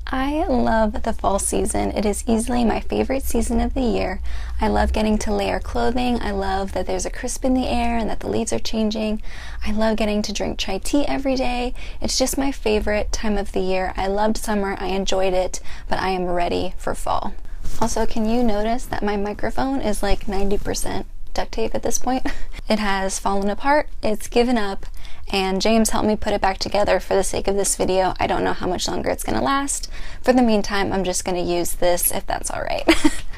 I love the fall season. It is easily my favorite season of the year. I love getting to layer clothing. I love that there's a crisp in the air and that the leaves are changing. I love getting to drink chai tea every day. It's just my favorite time of the year. I loved summer, I enjoyed it, but I am ready for fall. Also, can you notice that my microphone is like 90% duct tape at this point? It has fallen apart, it's given up, and James helped me put it back together for the sake of this video. I don't know how much longer it's gonna last. For the meantime, I'm just gonna use this if that's all right.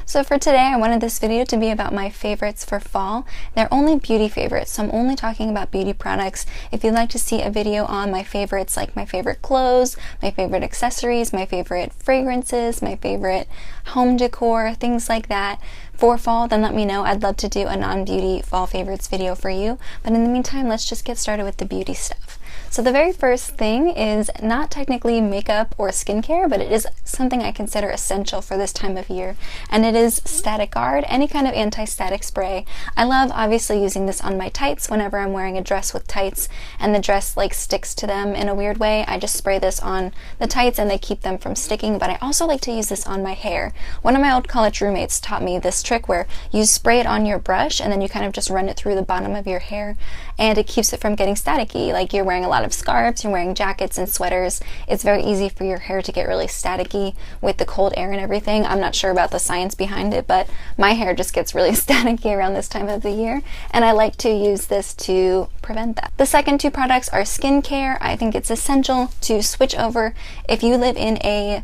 So for today, I wanted this video to be about my favorites for fall. They're only beauty favorites, so I'm only talking about beauty products. If you'd like to see a video on my favorites, like my favorite clothes, my favorite accessories, my favorite fragrances, my favorite home decor, things like that, for fall, then let me know. I'd love to do a non-beauty fall favorites video for you. But in the meantime, let's just get started with the beauty stuff. So the very first thing is not technically makeup or skincare, but it is something I consider essential for this time of year, and it is Static Guard, any kind of anti-static spray. I love obviously using this on my tights whenever I'm wearing a dress with tights and the dress like sticks to them in a weird way. I just spray this on the tights and they keep them from sticking, but I also like to use this on my hair. One of my old college roommates taught me this trick where you spray it on your brush and then you kind of just run it through the bottom of your hair and it keeps it from getting staticky. Like you're wearing a lot of scarves, you're wearing jackets and sweaters, it's very easy for your hair to get really staticky with the cold air and everything. I'm not sure about the science behind it, but my hair just gets really staticky around this time of the year, and I like to use this to prevent that. The second two products are skincare. I think it's essential to switch over if you live in a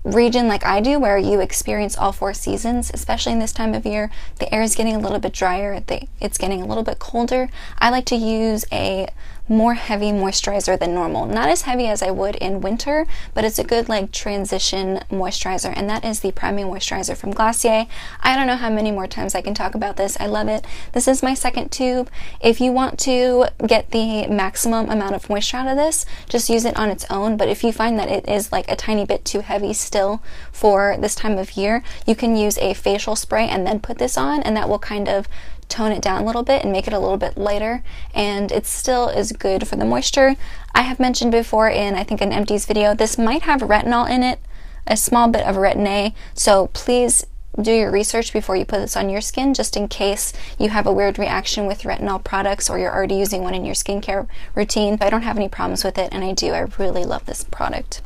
region like I do where you experience all four seasons, especially in this time of year. The air is getting a little bit drier, it's getting a little bit colder. I like to use a more heavy moisturizer than normal. Not as heavy as I would in winter, but it's a good like transition moisturizer, and that is the Priming Moisturizer from Glossier. I don't know how many more times I can talk about this. I love it. This is my second tube. If you want to get the maximum amount of moisture out of this, just use it on its own, but if you find that it is like a tiny bit too heavy still for this time of year, you can use a facial spray and then put this on, and that will kind of tone it down a little bit and make it a little bit lighter, and it still is good for the moisture. I have mentioned before in I think an Empties video, this might have retinol in it, a small bit of retin-A, so please do your research before you put this on your skin, just in case you have a weird reaction with retinol products or you're already using one in your skincare routine. I don't have any problems with it, and I really love this product.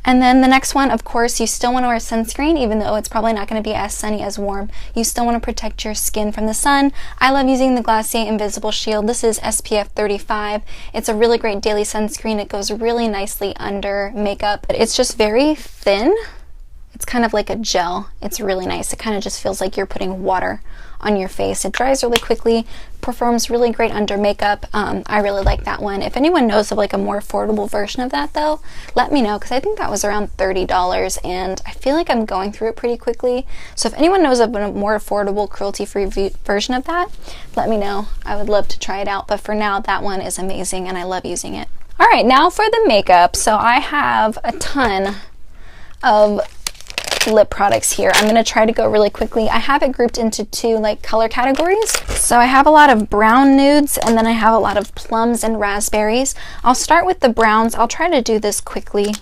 And then the next one, of course, you still want to wear sunscreen, even though it's probably not going to be as sunny as warm. You still want to protect your skin from the sun. I love using the Glossier Invisible Shield. This is SPF 35. It's a really great daily sunscreen. It goes really nicely under makeup. It's just very thin. It's kind of like a gel. It's really nice. It kind of just feels like you're putting water on your face. It dries really quickly, performs really great under makeup. I really like that one. If anyone knows of like a more affordable version of that though, let me know, because I think that was around $30 and I feel like I'm going through it pretty quickly. So if anyone knows of a more affordable cruelty-free version of that, let me know. I would love to try it out, but for now that one is amazing and I love using it. All right, now for the makeup. So I have a ton of lip products here. I'm going to try to go really quickly. I have it grouped into two like color categories. So I have a lot of brown nudes and then I have a lot of plums and raspberries. I'll start with the browns. I'll try to do this quickly.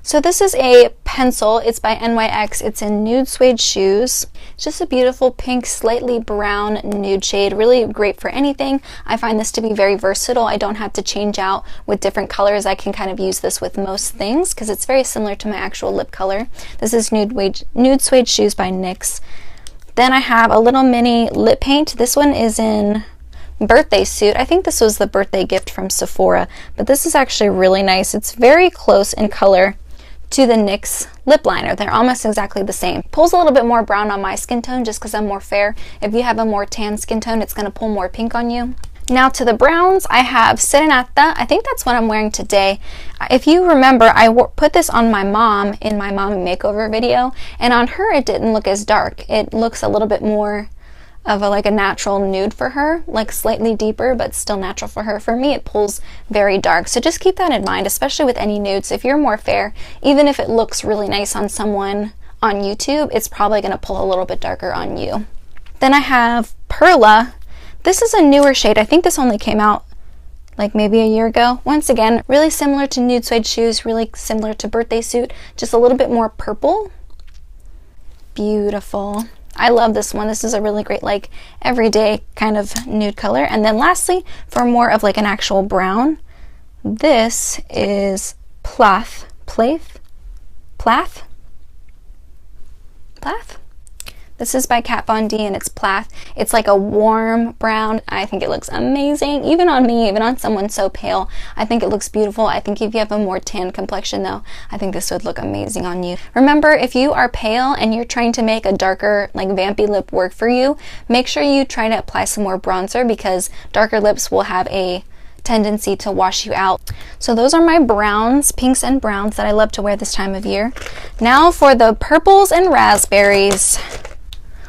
So this is a pencil. It's by NYX. It's in Nude Suede Shoes. It's just a beautiful pink, slightly brown nude shade. Really great for anything. I find this to be very versatile. I don't have to change out with different colors. I can kind of use this with most things because it's very similar to my actual lip color. This is Nude Suede Shoes by NYX. Then I have a little mini lip paint. This one is in Birthday Suit. I think this was the birthday gift from Sephora, but this is actually really nice. It's very close in color to the NYX lip liner. They're almost exactly the same. Pulls a little bit more brown on my skin tone just because I'm more fair. If you have a more tan skin tone, it's going to pull more pink on you. Now to the browns, I have Serenata. I think that's what I'm wearing today. If you remember, I put this on my mom in my mom makeover video, and on her it didn't look as dark. It looks a little bit more of like a natural nude for her, like slightly deeper but still natural for her. For me it pulls very dark, so just keep that in mind, especially with any nudes. If you're more fair, even if it looks really nice on someone on YouTube, it's probably going to pull a little bit darker on you. Then I have Perla. This is a newer shade. I think this only came out like maybe a year ago. Once again, really similar to Nude Suede Shoes, really similar to Birthday Suit, just a little bit more purple. Beautiful. I love this one. This is a really great like everyday kind of nude color. And then lastly, for more of like an actual brown, this is Plath. This is by Kat Von D and it's Plath. It's like a warm brown. I think it looks amazing. Even on me, even on someone so pale, I think it looks beautiful. I think if you have a more tan complexion though, I think this would look amazing on you. Remember, if you are pale and you're trying to make a darker, like vampy lip work for you, make sure you try to apply some more bronzer because darker lips will have a tendency to wash you out. So those are my browns, pinks and browns that I love to wear this time of year. Now for the purples and raspberries.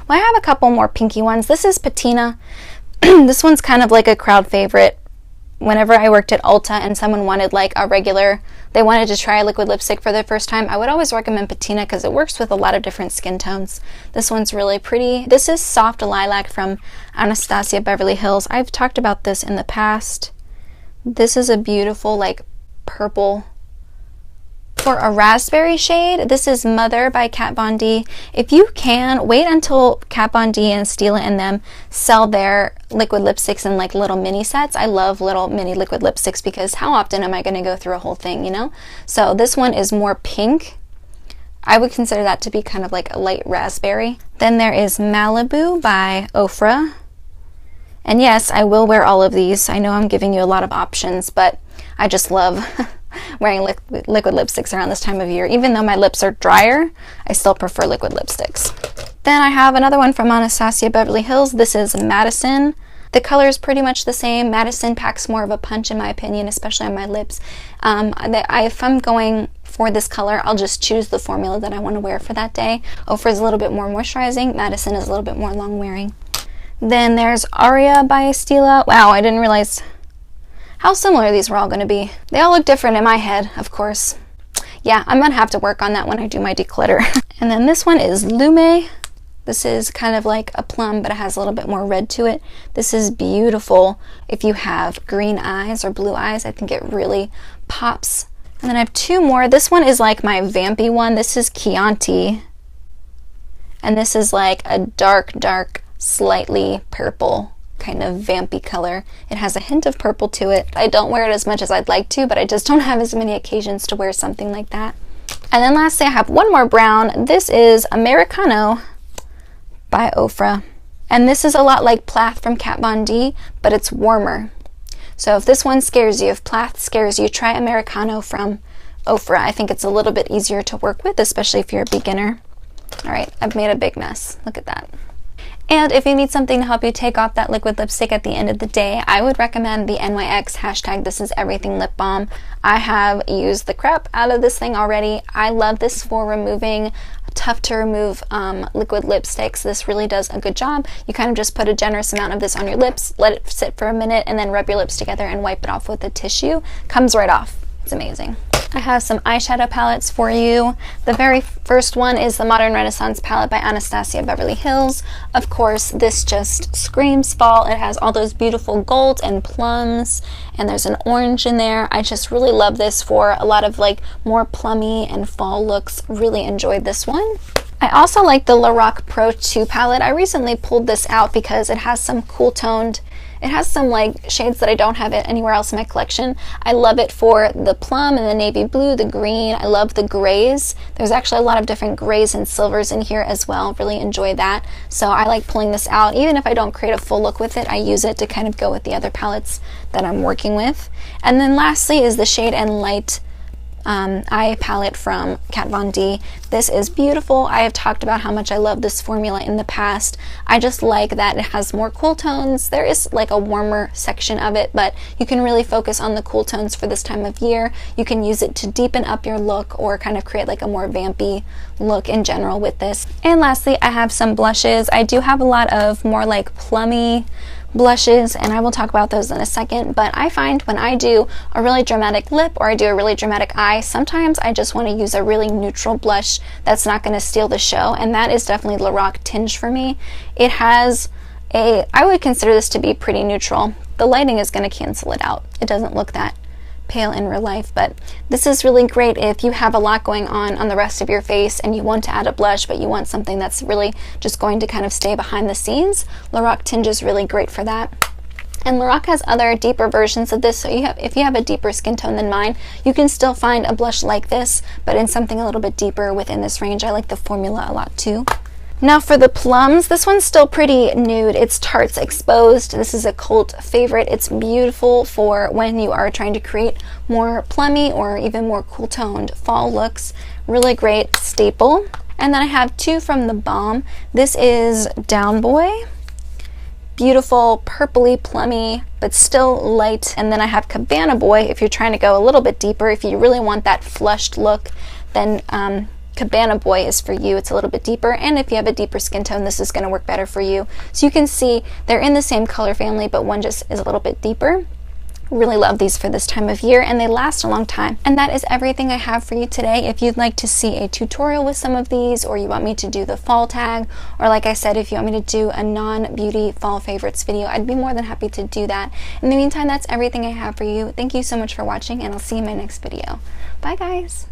Well, I have a couple more pinky ones. This is Patina. This one's kind of like a crowd favorite. Whenever I worked at Ulta and someone wanted like a regular, they wanted to try a liquid lipstick for the first time, I would always recommend Patina because it works with a lot of different skin tones. This one's really pretty. This is Soft Lilac from Anastasia Beverly Hills. I've talked about this in the past. This is a beautiful like purple. For a raspberry shade, this is Mother by Kat Von D. If you can, wait until Kat Von D and Stila and them sell their liquid lipsticks in like little mini sets. I love little mini liquid lipsticks because how often am I going to go through a whole thing, you know? So this one is more pink. I would consider that to be kind of like a light raspberry. Then there is Malibu by Ofra. And yes, I will wear all of these. I know I'm giving you a lot of options, but I just love wearing liquid lipsticks around this time of year. Even though my lips are drier, I still prefer liquid lipsticks. Then I have another one from Anastasia Beverly Hills. This is Madison. The color is pretty much the same. Madison packs more of a punch in my opinion, especially on my lips. If I'm going for this color, I'll just choose the formula that I want to wear for that day. Ofra is a little bit more moisturizing. Madison is a little bit more long wearing. Then there's Aria by Stila. Wow, I didn't realize how similar these were all going to be. They all look different in my head, of course. Yeah, I'm going to have to work on that when I do my declutter. And then this one is Lume. This is kind of like a plum, but it has a little bit more red to it. This is beautiful if you have green eyes or blue eyes. I think it really pops. And then I have two more. This one is like my vampy one. This is Chianti. And this is like a dark, slightly purple kind of vampy color. It has a hint of purple to it. I don't wear it as much as I'd like to, but I just don't have as many occasions to wear something like that. And then lastly, I have one more brown. This is Americano by Ofra. And this is a lot like Plath from Kat Von D, but it's warmer. So if this one scares you, if Plath scares you, try Americano from Ofra. I think it's a little bit easier to work with, especially if you're a beginner. All right, I've made a big mess. Look at that. And if you need something to help you take off that liquid lipstick at the end of the day, I would recommend the NYX hashtag This Is Everything Lip Balm. I have used the crap out of this thing already. I love this for removing tough to remove liquid lipsticks. This really does a good job. You kind of just put a generous amount of this on your lips, let it sit for a minute, and then rub your lips together and wipe it off with a tissue. Comes right off. It's amazing. I have some eyeshadow palettes for you. The very first one is the Modern Renaissance palette by Anastasia Beverly Hills. Of course, this just screams fall. It has all those beautiful golds and plums, and there's an orange in there. I just really love this for a lot of like more plummy and fall looks. Really enjoyed this one. I also like the Lorac Pro 2 palette. I recently pulled this out because it has some cool toned, it has some like shades that I don't have it anywhere else in my collection. I love it for the plum and the navy blue, the green. I love the grays. There's actually a lot of different grays and silvers in here as well. Really enjoy that. So I like pulling this out. Even if I don't create a full look with it, I use it to kind of go with the other palettes that I'm working with. And then lastly is the Shade and Light eye palette from Kat Von D. This is beautiful. I have talked about how much I love this formula in the past. I just like that it has more cool tones. There is like a warmer section of it, but you can really focus on the cool tones for this time of year. You can use it to deepen up your look or kind of create like a more vampy look in general with this. And lastly, I have some blushes. I do have a lot of more like plummy blushes, and I will talk about those in a second, but I find when I do a really dramatic lip or I do a really dramatic eye, sometimes I just want to use a really neutral blush that's not going to steal the show, and that is definitely Lorac Tinge for me. It has I would consider this to be pretty neutral. the lighting is going to cancel it out. It doesn't look that pale in real life, but this is really great if you have a lot going on the rest of your face and you want to add a blush, but you want something that's really just going to kind of stay behind the scenes. Lorac Tinge is really great for that. And Lorac has other deeper versions of this, so if you have a deeper skin tone than mine, you can still find a blush like this, but in something a little bit deeper within this range. I like the formula a lot too. Now for the plums, this one's still pretty nude. It's Tarte's Exposed. This is a cult favorite. It's beautiful for when you are trying to create more plummy or even more cool toned fall looks. Really great staple. And then I have two from the Balm. This is Down Boy. Beautiful, purpley, plummy, but still light. And then I have Cabana Boy if you're trying to go a little bit deeper. If you really want that flushed look, then Cabana Boy is for you. It's a little bit deeper, and if you have a deeper skin tone, this is going to work better for you. So you can see they're in the same color family, but one just is a little bit deeper. Really love these for this time of year, and they last a long time. And that is everything I have for you today. If you'd like to see a tutorial with some of these, or you want me to do the fall tag, or like I said, if you want me to do a non-beauty fall favorites video, I'd be more than happy to do that. In the meantime, that's everything I have for you. Thank you so much for watching, and I'll see you in my next video. Bye guys!